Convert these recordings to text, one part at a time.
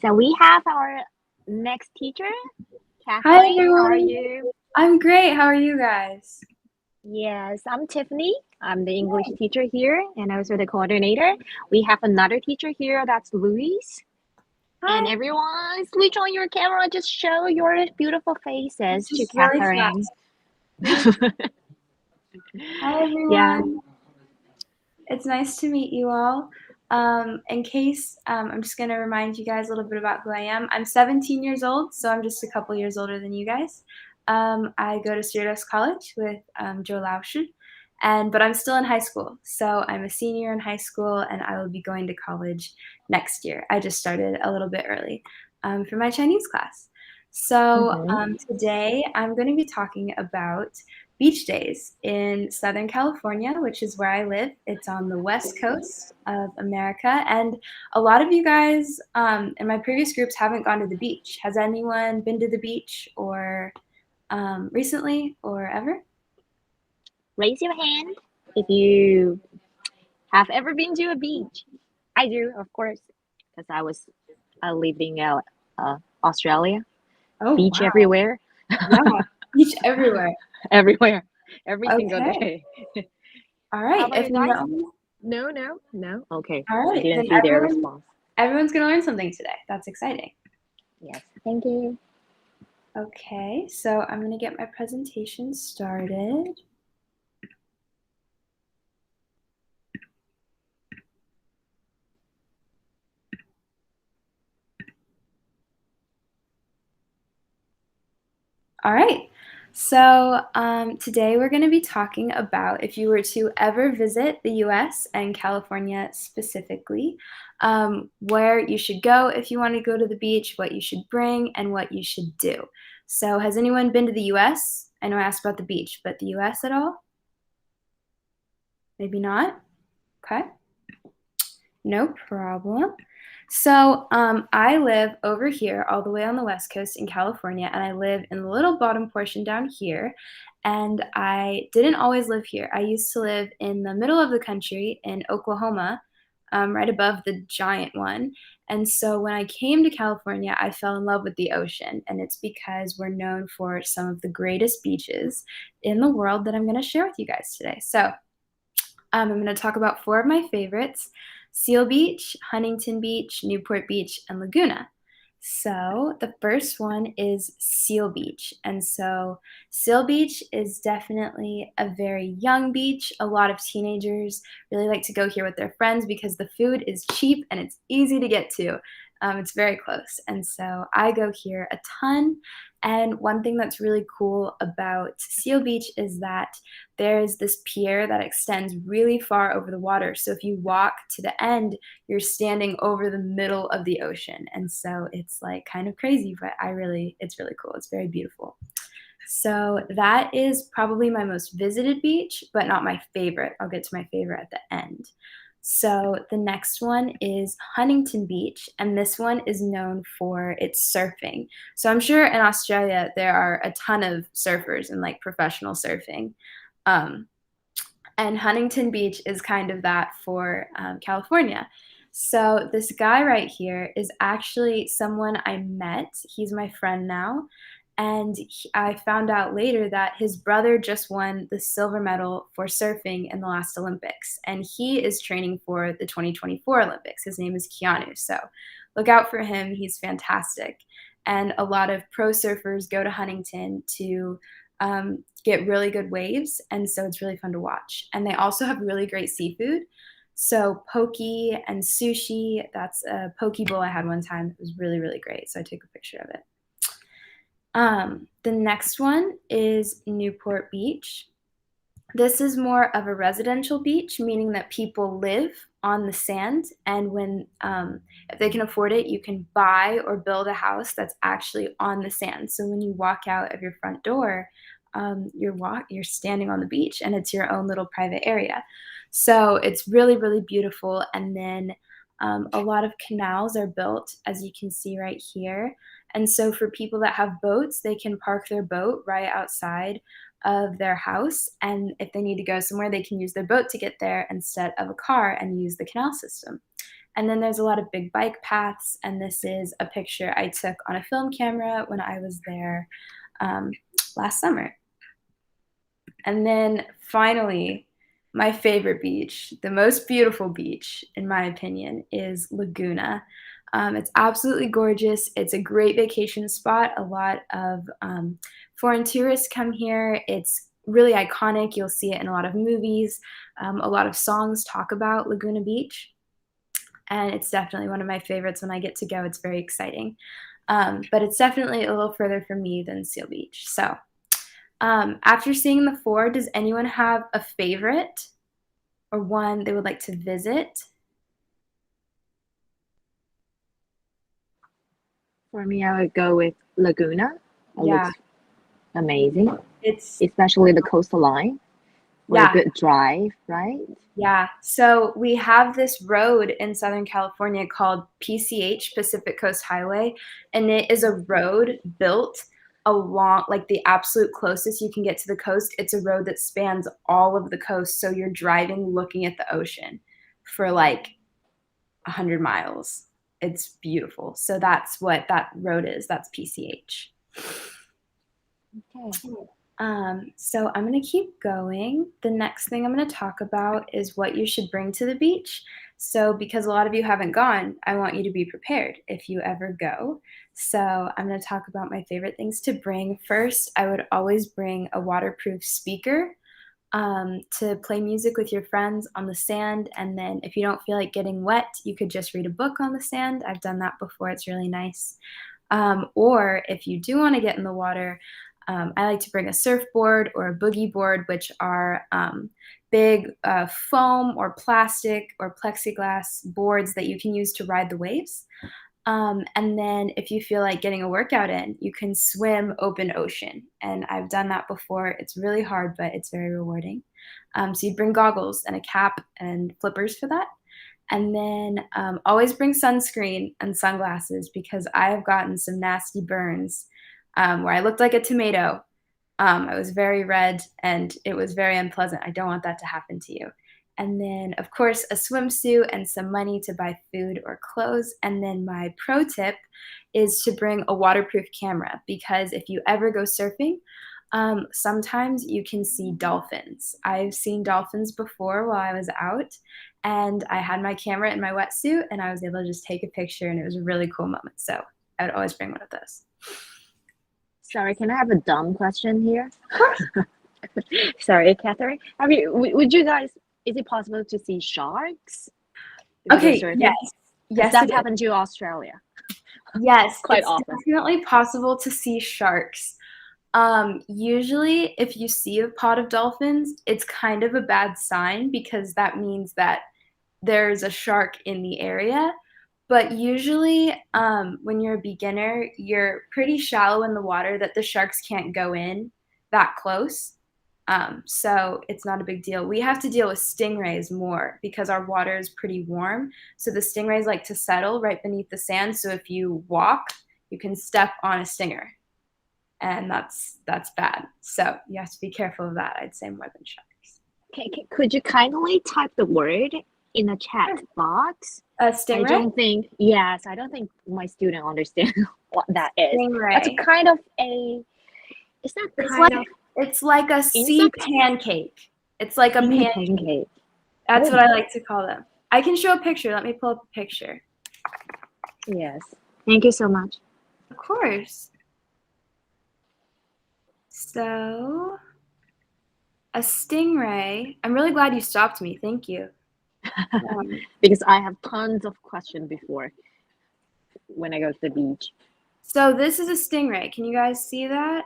So we have our next teacher, Hi Kathleen. How are everyone. you? I'm great. How are you guys? Yes, I'm Tiffany. I'm the English teacher here and also the coordinator. We have another teacher here, that's Louise. And Hi. everyone, switch on your camera, just show your beautiful faces to Just really Catherine. fast. Yeah. Hi Yeah. everyone. It's nice to meet you all. In case, I'm just going to remind you guys a little bit about who I am. I'm 17 years old, so I'm just a couple years older than you guys. I go to Cerritos College with Joe Lauscher, but I'm still in high school. So I'm a senior in high school, and I will be going to college next year. I just started a little bit early for my Chinese class. So Mm-hmm. today I'm going to be talking about beach days in Southern California, which is where I live. It's on the west coast of America. And a lot of you guys in my previous groups haven't gone to the beach. Has anyone been to the beach or recently or ever? Raise your hand if you have ever been to a beach. I do, of course, because I lived in Australia. Oh, Beach wow. everywhere. Yeah, beach everywhere. Everywhere, every single Okay. day. All How right. about If you guys? no, No, no, no. Okay, all I right. didn't Then see their response. everyone's going to learn something today. That's exciting. Yes, thank you. Okay, so I'm going to get my presentation started. All right. So today we're going to be talking about if you were to ever visit the US and California specifically, where you should go if you want to go to the beach, what you should bring, and what you should do. So has anyone been to the US? I know I asked about the beach, but the US at all? Maybe not. Okay. No problem. So I live over here, all the way on the West Coast in California, and I live in the little bottom portion down here. And I didn't always live here. I used to live in the middle of the country in Oklahoma, right above the giant one. And so when I came to California, I fell in love with the ocean. And it's because we're known for some of the greatest beaches in the world that I'm going to share with you guys today. So I'm going to talk about four of my favorites: Seal Beach, Huntington Beach, Newport Beach, and Laguna. So the first one is Seal Beach. And so Seal Beach is definitely a very young beach. A lot of teenagers really like to go here with their friends because the food is cheap and it's easy to get to. It's very close. And so I go here a ton. And one thing that's really cool about Seal Beach is that there's this pier that extends really far over the water. So if you walk to the end, you're standing over the middle of the ocean. And so it's like kind of crazy, but it's really cool. It's very beautiful. So that is probably my most visited beach, but not my favorite. I'll get to my favorite at the end. So the next one is Huntington Beach, and this one is known for its surfing. So I'm sure in Australia there are a ton of surfers and like professional surfing. Um, and Huntington Beach is kind of that for California. So this guy right here is actually someone I met. He's my friend now. And I found out later that his brother just won the silver medal for surfing in the last Olympics. And he is training for the 2024 Olympics. His name is Keanu. So look out for him. He's fantastic. And a lot of pro surfers go to Huntington to get really good waves. And so it's really fun to watch. And they also have really great seafood. So poke and sushi, that's a poke bowl I had one time. It was really, really great. So I took a picture of it. The next one is Newport Beach. This is more of a residential beach, meaning that people live on the sand, and if they can afford it, you can buy or build a house that's actually on the sand. So when you walk out of your front door, you're standing on the beach, and it's your own little private area. So it's really, really beautiful. And then a lot of canals are built, as you can see right here. And so for people that have boats, they can park their boat right outside of their house. And if they need to go somewhere, they can use their boat to get there instead of a car and use the canal system. And then there's a lot of big bike paths, and this is a picture I took on a film camera when I was there last summer. And then finally, my favorite beach, the most beautiful beach, in my opinion, is Laguna. It's absolutely gorgeous. It's a great vacation spot. A lot of foreign tourists come here. It's really iconic. You'll see it in a lot of movies. A lot of songs talk about Laguna Beach. And it's definitely one of my favorites when I get to go. It's very exciting. But it's definitely a little further from me than Seal Beach. So after seeing the 4, does anyone have a favorite or one they would like to visit? For me, I would go with Laguna. It Yeah, looks amazing, it's especially the coastline for a yeah, good drive, right? yeah. So we have this road in Southern California called PCH, Pacific Coast Highway, and it is a road built along like the absolute closest you can get to the coast. It's a road that spans all of the coast, so you're driving looking at the ocean for like 100 miles. It's beautiful. So that's what that road is. That's PCH. Okay. So I'm going to keep going. The next thing I'm going to talk about is what you should bring to the beach. So because a lot of you haven't gone, I want you to be prepared if you ever go. So I'm going to talk about my favorite things to bring. First, I would always bring a waterproof speaker to play music with your friends on the sand. And then if you don't feel like getting wet, you could just read a book on the sand. I've done that before. It's really nice. Or if you do want to get in the water, I like to bring a surfboard or a boogie board, which are big foam or plastic or plexiglass boards that you can use to ride the waves. And then if you feel like getting a workout in, you can swim open ocean. And I've done that before. It's really hard, but it's very rewarding. So you'd bring goggles and a cap and flippers for that. And then always bring sunscreen and sunglasses because I have gotten some nasty burns where I looked like a tomato. I was very red and it was very unpleasant. I don't want that to happen to you. And then, of course, a swimsuit and some money to buy food or clothes. And then my pro tip is to bring a waterproof camera because if you ever go surfing, sometimes you can see dolphins. I've seen dolphins before while I was out, and I had my camera in my wetsuit, and I was able to just take a picture, and it was a really cool moment. So I would always bring one of those. Sorry, can I have a dumb question here? Sorry, Catherine. Would you guys, is it possible to see sharks? Okay, yes. Yes, that happened to Australia. Yes, quite it's often. definitely possible to see sharks. Usually, if you see a pod of dolphins, it's kind of a bad sign because that means that there's a shark in the area. But usually, when you're a beginner, you're pretty shallow in the water that the sharks can't go in that close. So it's not a big deal. We have to deal with stingrays more because our water is pretty warm. So the stingrays like to settle right beneath the sand. So if you walk, you can step on a stinger. And that's bad. So you have to be careful of that, I'd say, more than sharks. Okay, could you kindly type the word in the chat box? Stingray? I don't think my student understand what that is. Stingray. That's kind of it's like a sea pancake. It's like a pancake. That's what I like to call them. I can show a picture. Let me pull up a picture. Yes. Thank you so much. Of course. So, a stingray. I'm really glad you stopped me. Thank you. Because I have tons of questions before when I go to the beach. So this is a stingray. Can you guys see that?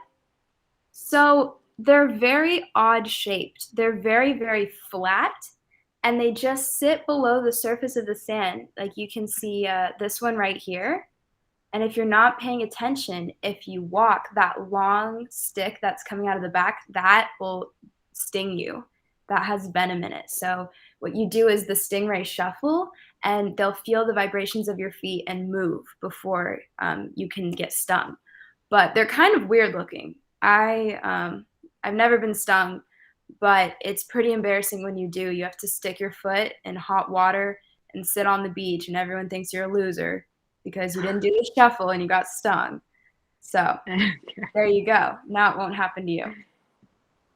So they're very odd shaped. They're very, very flat, and they just sit below the surface of the sand. Like you can see this one right here. And if you're not paying attention, if you walk, that long stick that's coming out of the back, that will sting you. That has venom in it. So what you do is the Stingray Shuffle, and they'll feel the vibrations of your feet and move before you can get stung. But they're kind of weird looking. I've never been stung, but it's pretty embarrassing when you do. You have to stick your foot in hot water and sit on the beach and everyone thinks you're a loser because you didn't do the shuffle and you got stung. So there you go. Now it won't happen to you.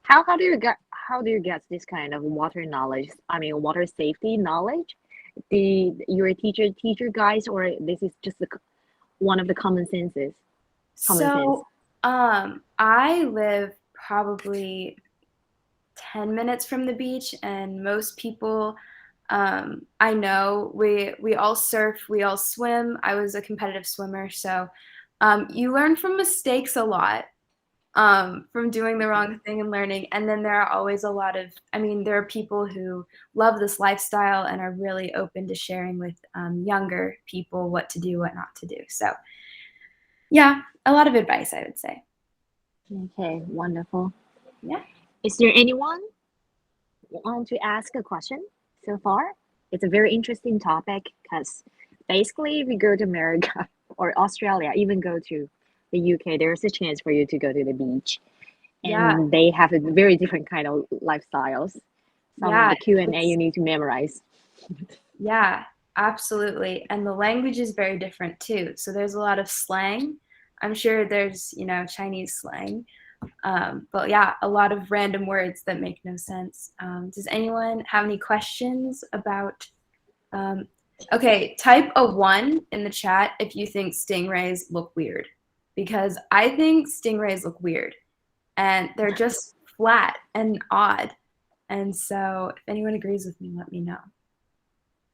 How do you get this kind of water knowledge? I mean, water safety knowledge? Your teacher guys, or this is just one of the common senses? Common sense. So I live probably 10 minutes from the beach, and most people I know we all surf, we all swim. I was a competitive swimmer, so you learn from mistakes a lot, from doing the wrong thing and learning. And then there are always a lot of, I mean, there are people who love this lifestyle and are really open to sharing with younger people what to do, what not to do. So yeah, a lot of advice, I would say. Okay, wonderful. Yeah. Is there anyone want to ask a question so far? It's a very interesting topic because basically, if you go to America or Australia, even go to the UK, there's a chance for you to go to the beach, Yeah. and they have a very different kind of lifestyles. Some of Yeah. the Q&A you need to memorize. Yeah, absolutely. And the language is very different too. So there's a lot of slang. I'm sure there's, Chinese slang. But yeah, a lot of random words that make no sense. Does anyone have any questions about? Okay, type a 1 in the chat if you think stingrays look weird, because I think stingrays look weird and they're just flat and odd. And so if anyone agrees with me, let me know.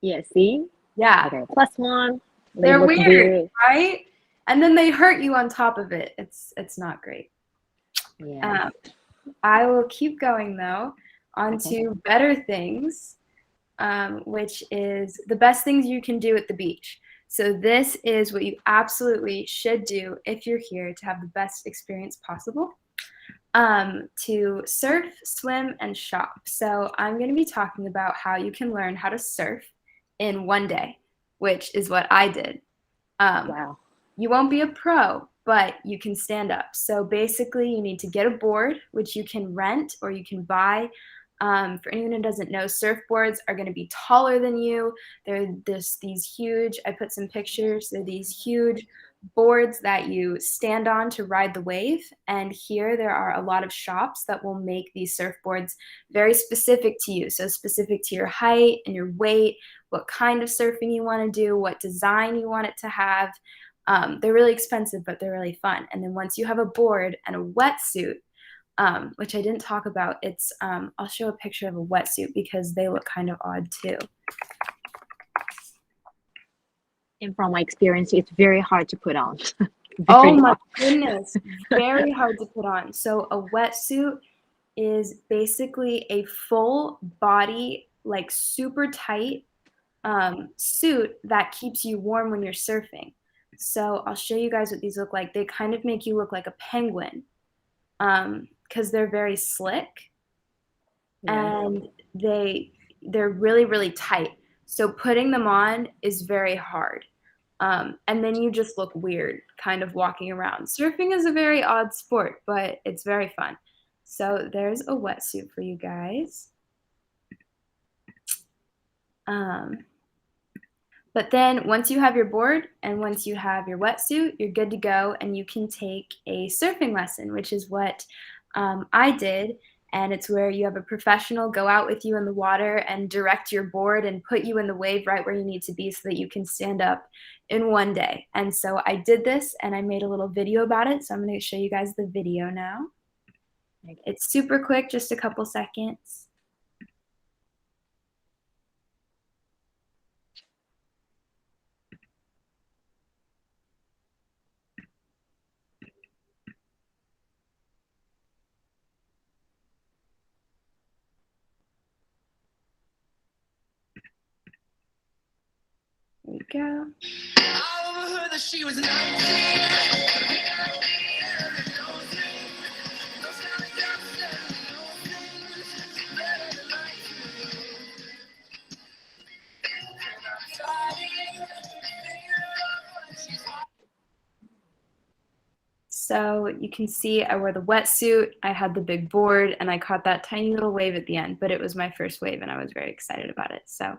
Yeah, see? Yeah. Okay, +1. They're weird, right? And then they hurt you on top of it. It's not great. Yeah. I will keep going though on Okay. to better things, which is the best things you can do at the beach. So this is what you absolutely should do if you're here to have the best experience possible. To surf, swim, and shop. So I'm going to be talking about how you can learn how to surf in one day, which is what I did. Wow. You won't be a pro, but you can stand up. So basically, you need to get a board, which you can rent or you can buy. For anyone who doesn't know, surfboards are going to be taller than you. They're these huge, I put some pictures, they're these huge boards that you stand on to ride the wave. And here there are a lot of shops that will make these surfboards very specific to you. So specific to your height and your weight, what kind of surfing you want to do, what design you want it to have. They're really expensive, but they're really fun. And then once you have a board and a wetsuit, which I didn't talk about, it's I'll show a picture of a wetsuit because they look kind of odd too. And from my experience, it's very hard to put on. Oh my goodness, very hard to put on. So a wetsuit is basically a full body, like super tight suit that keeps you warm when you're surfing. So I'll show you guys what these look like. They kind of make you look like a penguin because they're very slick, and they're really, really tight. So putting them on is very hard. And then you just look weird kind of walking around. Surfing is a very odd sport, but it's very fun. So there's a wetsuit for you guys. But then once you have your board and once you have your wetsuit, you're good to go and you can take a surfing lesson, which is what I did. And it's where you have a professional go out with you in the water and direct your board and put you in the wave right where you need to be so that you can stand up in one day. And so I did this and I made a little video about it. So I'm going to show you guys the video now. It's super quick, just a couple seconds. There we go. I overheard that she was 19. So you can see I wore the wetsuit, I had the big board, and I caught that tiny little wave at the end, but it was my first wave and I was very excited about it. So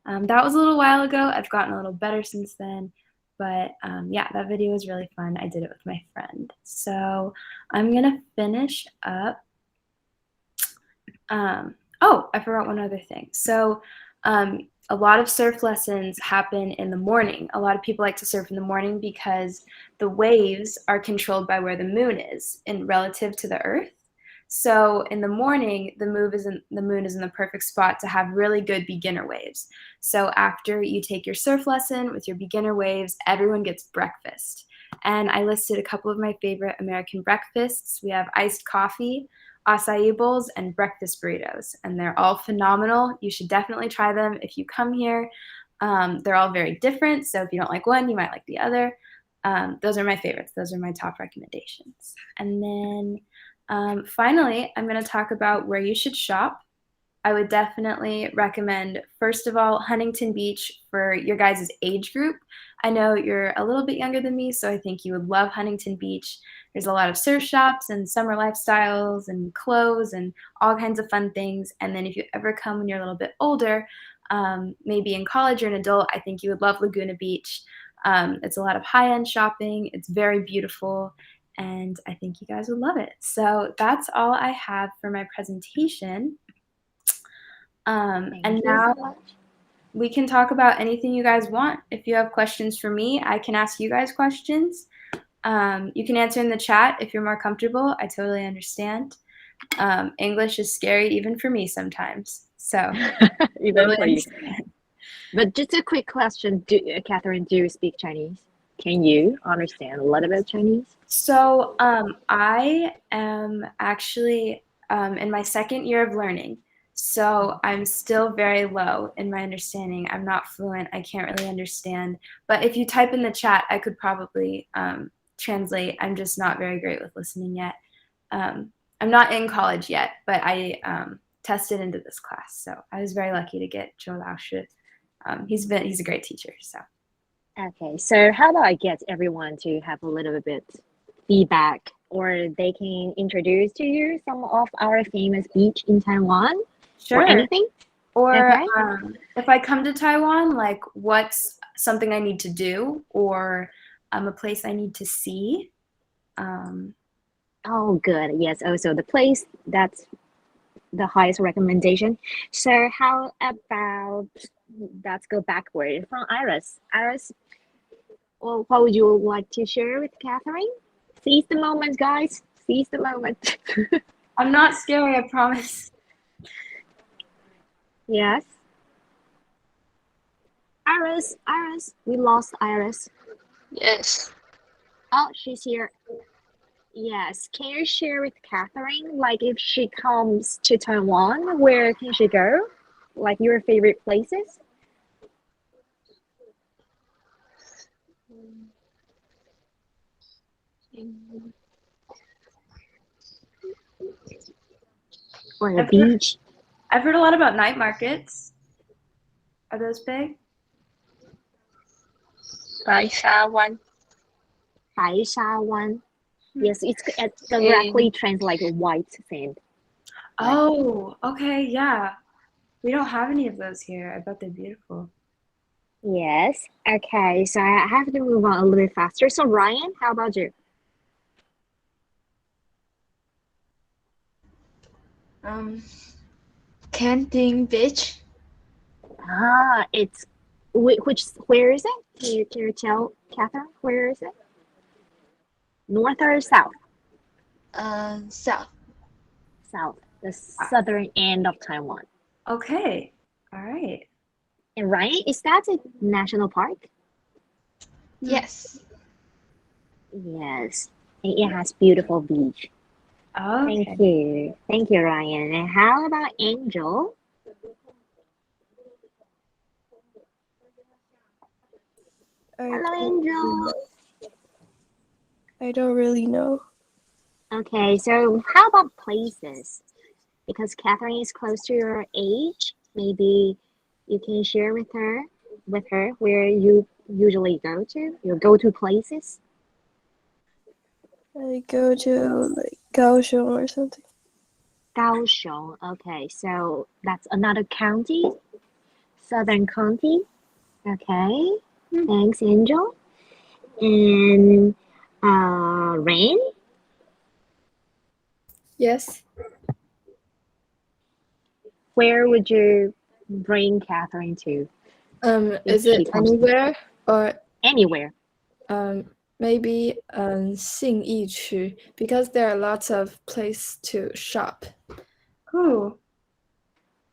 That was a little while ago. I've gotten a little better since then. But yeah, that video was really fun. I did it with my friend. So I'm going to finish up. Oh, I forgot one other thing. So a lot of surf lessons happen in the morning. A lot of people like to surf in the morning because the waves are controlled by where the moon is in relative to the earth. So in the morning, the moon is in the perfect spot to have really good beginner waves. So after you take your surf lesson with your beginner waves, everyone gets breakfast. And I listed a couple of my favorite American breakfasts. We have iced coffee, acai bowls, and breakfast burritos. And they're all phenomenal. You should definitely try them if you come here. They're all very different. So if you don't like one, you might like the other. Those are my favorites. Those are my top recommendations. And then finally, I'm going to talk about where you should shop. I would definitely recommend, first of all, Huntington Beach for your guys' age group. I know you're a little bit younger than me, so I think you would love Huntington Beach. There's a lot of surf shops and summer lifestyles and clothes and all kinds of fun things. And then if you ever come when you're a little bit older, maybe in college or an adult, I think you would love Laguna Beach. It's a lot of high-end shopping. It's very beautiful. And I think you guys would love it. So that's all I have for my presentation. And now we can talk about anything you guys want. If you have questions for me, I can ask you guys questions. You can answer in the chat if you're more comfortable. I totally understand. English is scary even for me sometimes. So even for you. But just a quick question, Catherine, do you speak Chinese? Can you understand a little bit of Chinese? So I am actually in my second year of learning. So I'm still very low in my understanding. I'm not fluent. I can't really understand. But if you type in the chat, I could probably translate. I'm just not very great with listening yet. I'm not in college yet, but I tested into this class. So I was very lucky to get Zhou Laoshi. He's a great teacher. So. Okay, so how about I get everyone to have a little bit feedback, or they can introduce to you some of our famous beach in Taiwan? Sure. Or anything? Or okay. If I come to Taiwan, like what's something I need to do, or a place I need to see. Oh, good. Yes, also the place, that's the highest recommendation. So how about, let's go backward from Iris. Iris, well, what would you like to share with Catherine? Seize the moment, guys. Seize the moment. I'm not scary, I promise. Yes. Iris, we lost Iris. Yes. Oh, she's here. Yes. Can you share with Catherine, like if she comes to Taiwan, where can she go? Like your favorite places? Or the beach? I've heard a lot about night markets. Are those big? Baishawan. Baishawan. Yes, it's directly translated white sand. Oh, okay, yeah. We don't have any of those here. I bet they're beautiful. Yes. Okay, so I have to move on a little bit faster. So Ryan, how about you? Canting Beach. It's where is it? Can you tell Catherine where is it? North or south? South. South, the southern end of Taiwan. Okay, all right. And Ryan, is that a national park? Yes. Yes, and it has beautiful beach. Okay. Thank you, Ryan. And how about Angel? Hello, Angel. I don't really know. Okay, so how about places? Because Catherine is close to your age, maybe you can share with her where you usually go to, your go-to places. I go to like Kaohsiung or something. Kaohsiung. Okay, so that's another county. Southern County. Okay. Thanks, Angel. And Rain. Yes. Where would you bring Catherine to? Is she it comes- anywhere or Anywhere. maybe 信义区, because there are lots of places to shop. Cool.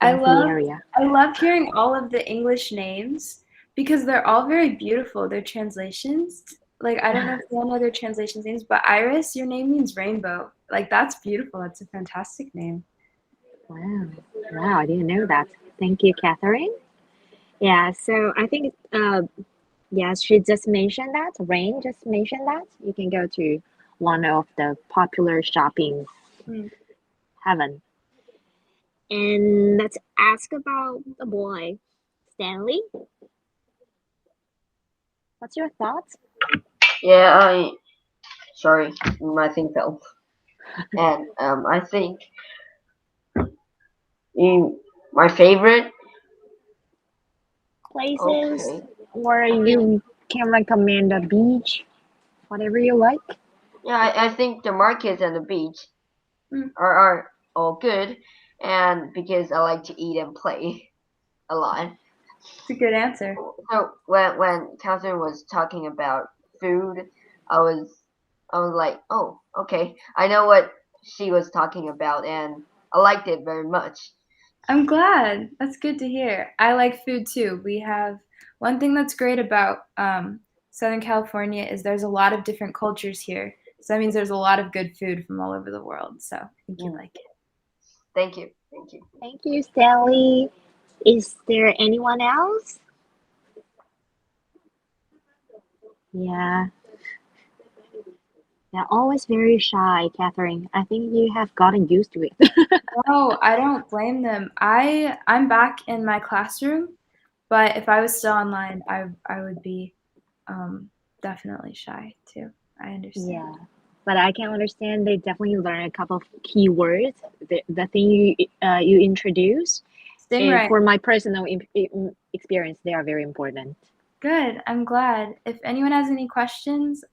That's the area. I love hearing all of the English names because they're all very beautiful. They're translations. Like, I don't know if you all know their translation names, but Iris, your name means rainbow. Like, that's beautiful. It's a fantastic name. Wow. Wow, I didn't know that. Thank you, Catherine. Yeah, so I think, yes, she just mentioned that. Rain just mentioned that. You can go to one of the popular shopping heaven. And let's ask about the boy, Stanley. What's your thoughts? Yeah, sorry, my thing fell. And I think my favorite Places, Okay. or you can recommend a beach, whatever you like. Yeah, I think the markets and the beach are all good, and because I like to eat and play a lot. It's a good answer. So when Catherine was talking about food, I was like, oh, okay, I know what she was talking about, and I liked it very much. I'm glad. That's good to hear. I like food too. We have one thing that's great about Southern California is there's a lot of different cultures here. So that means there's a lot of good food from all over the world. So I think you like it. Thank you. Thank you. Thank you, Stanley. Is there anyone else? Yeah. Yeah, always very shy, Catherine. I think you have gotten used to it. No, I don't blame them. I'm back in my classroom, but if I was still online, I would be definitely shy too. I understand. Yeah, but I can understand they definitely learn a couple of key words. The thing you introduce, and Stingray. for my personal experience, they are very important. Good. I'm glad. If anyone has any questions,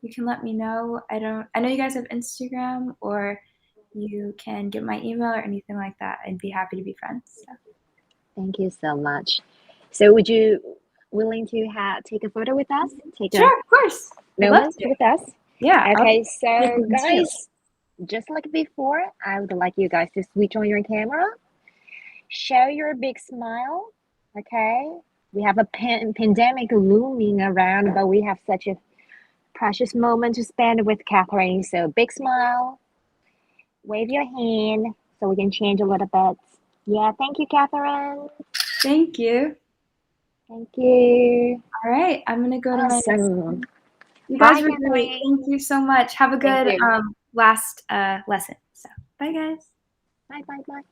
you can let me know. I know you guys have Instagram, or you can get my email or anything like that. I'd be happy to be friends. So. Thank you so much. So, would you willing to take a photo with us? Sure, of course. Moment with us. Yeah. Okay, so you guys, just like before, I would like you guys to switch on your camera. Show your big smile. Okay, we have a pandemic looming around, but we have such a precious moment to spend with Catherine. So big smile. Wave your hand so we can change a little bit. Yeah, thank you, Catherine. Thank you. Thank you. All right, I'm gonna go to my next one. You Bye, guys were great. Catherine. Thank you so much. Have a good you. last lesson. So bye, guys. Bye.